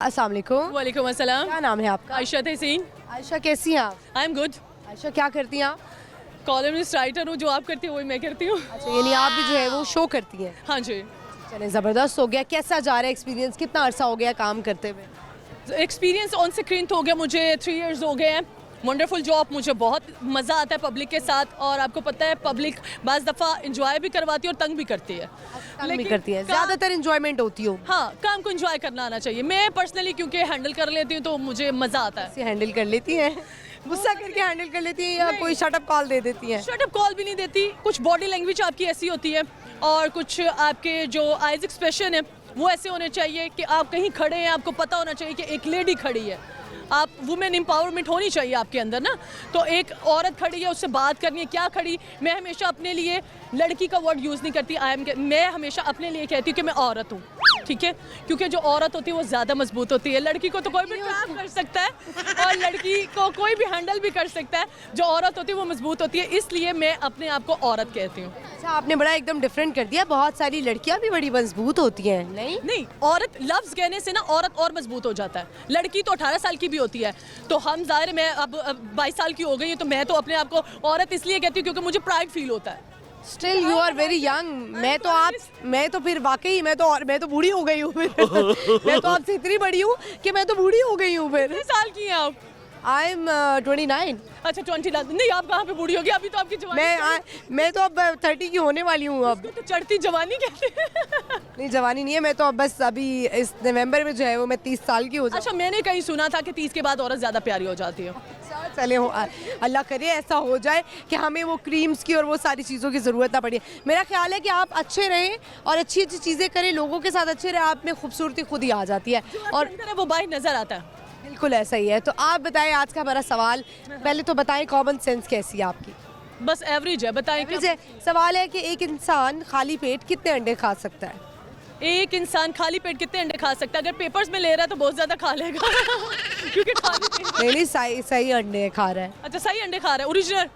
अस्सलाम वालेकुम। वालेकुम अस्सलाम। क्या नाम है आपका? आयशा तहसीन। आयशा कैसी हैं आप? I am good. आयशा क्या करती हैं आप? कॉलमनिस्ट राइटर हूँ, जो आप करती हो वही मैं करती हूँ। अच्छा यानी आप भी जो है वो शो करती हैं। हाँ जी। चलें ज़बरदस्त हो गया। कैसा जा रहा है एक्सपीरियंस? कितना अरसा हो गया काम करते हुए? एक्सपीरियंस ऑन स्क्रीन तो हो गया मुझे 3 इयर्स हो गए हैं। वंडरफुल जॉब, मुझे बहुत मज़ा आता है पब्लिक के साथ, और आपको पता है पब्लिक बाज़ दफ़ा इंजॉय भी करवाती है और तंग भी करती है। काम भी करती है, ज़्यादातर इंजॉयमेंट होती हो। हाँ, काम को इंजॉय करना आना चाहिए। मैं पर्सनली क्योंकि हैंडल कर लेती हूँ तो मुझे मज़ा आता है। से हैंडल कर लेती हैं? गुस्सा करके हैंडल कर लेती हैं या कोई शटअप कॉल दे देती हैं? शट अप कॉल भी नहीं देती, कुछ बॉडी लैंग्वेज आपकी ऐसी होती है और कुछ आपके जो आइज एक्सप्रेशन है वो ऐसे होने चाहिए कि आप कहीं खड़े हैं, आपको पता होना चाहिए कि एक लेडी खड़ी है। आप वुमेन एम्पावरमेंट होनी चाहिए आपके अंदर ना। तो एक औरत खड़ी है, उससे बात करनी है, क्या खड़ी। मैं हमेशा अपने लिए लड़की का वर्ड यूज़ नहीं करती। मैं हमेशा अपने लिए कहती हूँ कि मैं औरत हूँ, ठीक है, क्योंकि जो औरत होती है वो ज़्यादा मजबूत होती है। लड़की को तो कोई भी ट्रैप कर सकता है और लड़की को कोई भी हैंडल भी कर सकता है। जो औरत होती है वो मजबूत होती है, इसलिए मैं अपने आप को औरत कहती हूँ। अच्छा आपने बड़ा एकदम डिफरेंट कर दिया। बहुत सारी लड़कियां भी बड़ी मजबूत होती हैं। नहीं औरत लफ्ज़ कहने से ना औरत और मजबूत हो जाता है। लड़की तो 18 साल की भी होती है, तो हम ज़ाहिर, मैं अब 22 साल की हो गई हूँ, तो मैं तो अपने आप को औरत इसलिए कहती हूँ क्योंकि मुझे प्राइड फील होता है। Still you are very young. मैं तो फिर वाकई मैं तो बूढ़ी हो गई हूँ फिर। मैं तो आपसे इतनी बड़ी हूँ कि मैं तो बूढ़ी हो गई हूँ फिर। कितने साल की हैं आप? I am 29। अच्छा 20 नहीं, आप कहाँ पे बूढ़ी होगी? अभी तो आपकी जवानी। मैं तो अब 30 की होने वाली हूँ अब। तो चढ़ती जवानी कहते हैं। नहीं जवानी नहीं है, मैं तो अब बस अभी इस नवंबर में जो है वो मैं 30 साल की हो जाऊँ। अच्छा, मैंने कहीं सुना था कि 30 के बाद औरत ज़्यादा प्यारी हो जाती है। चले हो, अल्लाह करे ऐसा हो जाए कि हमें वो क्रीम्स की और वो सारी चीज़ों की ज़रूरत ना पड़े। मेरा ख्याल है कि आप अच्छे रहें और अच्छी अच्छी चीज़ें करें, लोगों के साथ अच्छे रहें, आप में खूबसूरती खुद ही आ जाती है और वो बाहर नज़र आता है। बिल्कुल ऐसा ही है। तो आप बताएं, आज का हमारा सवाल पहले तो बताएं, कॉमन सेंस कैसी है आपकी? बस एवरेज है, बताएं क्या? सवाल है कि एक इंसान खाली पेट कितने अंडे खा सकता है? एक इंसान खाली पेट कितने अंडे खा सकता है? अगर पेपर्स में ले रहा है तो बहुत ज़्यादा खा लेगा। क्योंकि खाली पेट नहीं सही अंडे खा रहा है। अच्छा, सही अंडे खा रहा है, ओरिजिनल।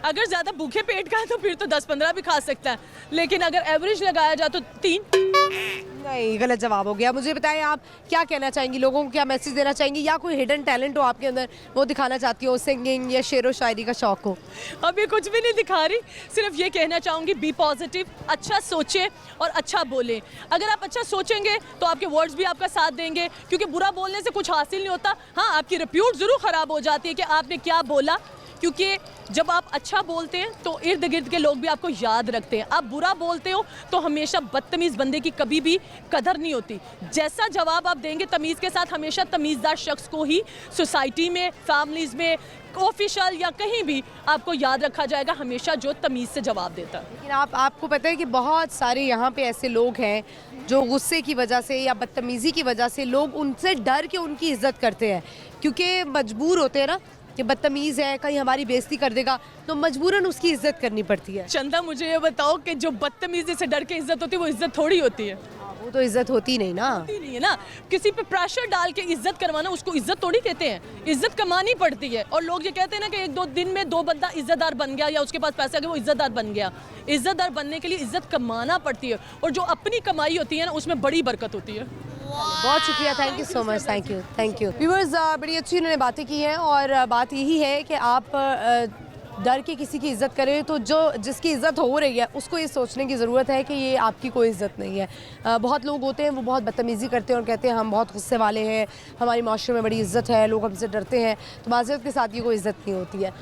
अगर ज़्यादा भूखे पेट का है तो फिर तो 10-15 भी खा सकता है, लेकिन अगर एवरेज लगाया जाए तो 3। नहीं, गलत जवाब हो गया। मुझे बताएं, आप क्या कहना चाहेंगी, लोगों को क्या मैसेज देना चाहेंगी, या कोई हिडन टैलेंट हो आपके अंदर वो दिखाना चाहती हो, सिंगिंग या शेरो शायरी का शौक हो? अभी कुछ भी नहीं दिखा रही, सिर्फ ये कहना चाहूँगी बी पॉजिटिव, अच्छा सोचें और अच्छा बोलें। अगर आप अच्छा सोचेंगे तो आपके वर्ड्स भी आपका साथ देंगे, क्योंकि बुरा बोलने से कुछ हासिल नहीं होता। हाँ, आपकी रिप्यूट ज़रूर ख़राब हो जाती है कि आपने क्या बोला, क्योंकि जब आप अच्छा बोलते हैं तो इर्द गिर्द के लोग भी आपको याद रखते हैं। आप बुरा बोलते हो तो हमेशा बदतमीज़ बंदे की कभी भी कदर नहीं होती। जैसा जवाब आप देंगे तमीज़ के साथ, हमेशा तमीज़दार शख्स को ही सोसाइटी में, फैमिलीज़ में, ऑफिशियल या कहीं भी आपको याद रखा जाएगा, हमेशा जो तमीज़ से जवाब देता है। लेकिन आपको पता है कि बहुत सारे यहाँ पे ऐसे लोग हैं जो गुस्से की वजह से या बदतमीज़ी की वजह से लोग उनसे डर के उनकी इज्जत करते हैं, क्योंकि मजबूर होते हैं ना कि बदतमीज़ है, कहीं हमारी बेइज्जती कर देगा, तो मजबूरन उसकी इज्जत करनी पड़ती है। चंदा, मुझे ये बताओ कि जो बदतमीज़ी से डर के इज्जत होती है वो इज्जत थोड़ी होती है। वो तो इज्जत होती नहीं ना। होती नहीं है ना। किसी पे प्रेशर डाल के इज्जत करवाना, उसको इज्जत थोड़ी कहते हैं। इज्जत कमानी पड़ती है। और लोग ये कहते हैं ना कि 1-2 दिन में 2 बंदा इज्जतदार बन गया या उसके पास पैसे आ गए वो इज्जतदार बन गया। इज्जतदार बनने के लिए इज्जत कमाना पड़ती है, और जो अपनी कमाई होती है ना उसमें बड़ी बरकत होती है। बहुत शुक्रिया, thank you so much, thank you viewers. बड़ी अच्छी इन्होंने बातें की हैं, और बात यही है कि आप डर के किसी की इज़्ज़त करें तो जिसकी इज़्ज़त हो रही है उसको ये सोचने की ज़रूरत है कि ये आपकी कोई इज़्ज़त नहीं है। बहुत लोग होते हैं वो बहुत बदतमीज़ी करते हैं और कहते हैं हम बहुत गुस्से वाले हैं, हमारी माशरे में बड़ी इज़्ज़त है, लोग हमसे डरते हैं, तो माज़रत के साथ ये कोई इज़्ज़त नहीं होती है।